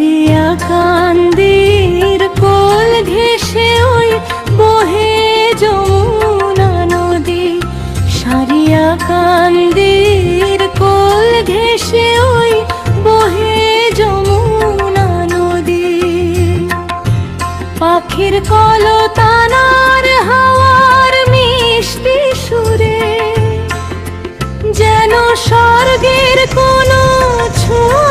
সারিয়া কান্দির কোল ঘেঁষে ওই বহে যমুনা নদী, সারিয়া কান্দির কোল ঘেঁষে ওই বহে যমুনা নদী। পাখির কলতানার হাওয়ার মিষ্টি সুরে যেন স্বর্গের কোনো ছোঁয়া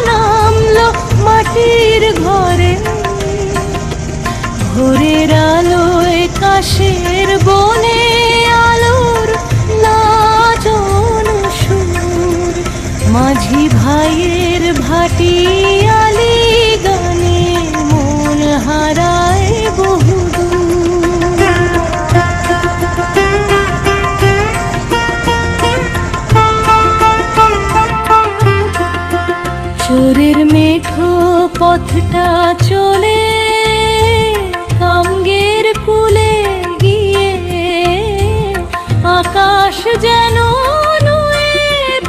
নামলো মাটির ঘরে। ভোরের আলোয় কাশের বনে আলোর লাজন সুর, মাঝি ভাইয়ের ভাটিয়ালি গানে মন হারায় বহুদূর। চোরের মেঠো পথটা চলে কামগের কুলে গিয়ে, আকাশ যেন নুয়ে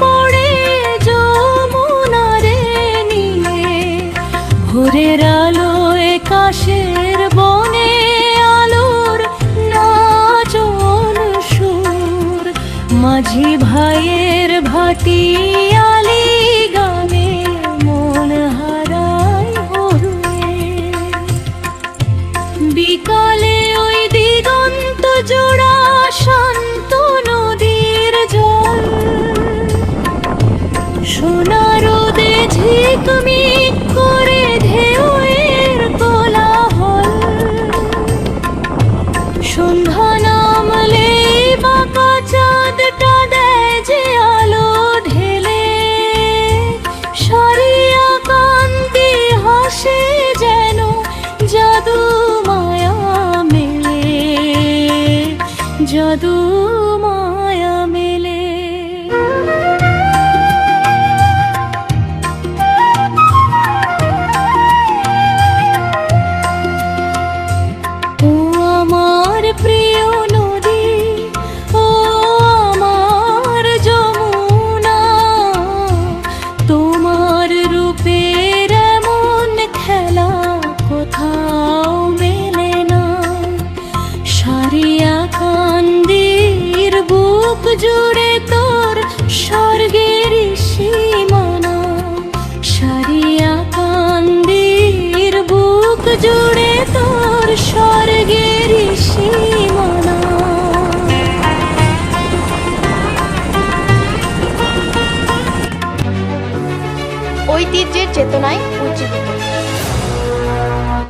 পড়ে যমুনারে নিয়ে। ভোরের আলোয় কাশের বনে আলোর নাচন সুর, মাঝি ভাইয়ের ভাটিয়ালি গানে মন হারায় হরুয়ে। বিকালে ওই দিগন্ত জোড়া শান্ত নদীর জল, সোনা রোদে ঝিকমিক করে ঢেউয়ের কোলাহল। সন্ধ্যা নামলে বাঁকা চাঁদটা দেয় যে আলো ঢেলে, সারিয়া কান্দি হাসে যেন জাদু মায়া মেলে, জাদু মায়া মেলে। ও আমার প্রিয় নদী, ও আমার যমুনা, তোমার রূপের এমন খেলা কোথাও মেলে না। সারিয়া কান্দির বুক জুড়ে তোর স্বর্গের সীমানা, সারিয়া কান্দির বুক জুড়ে তোর স্বর্গের সীমানা। ঐতিহ্যের চেতনায় উজ্জীবিত।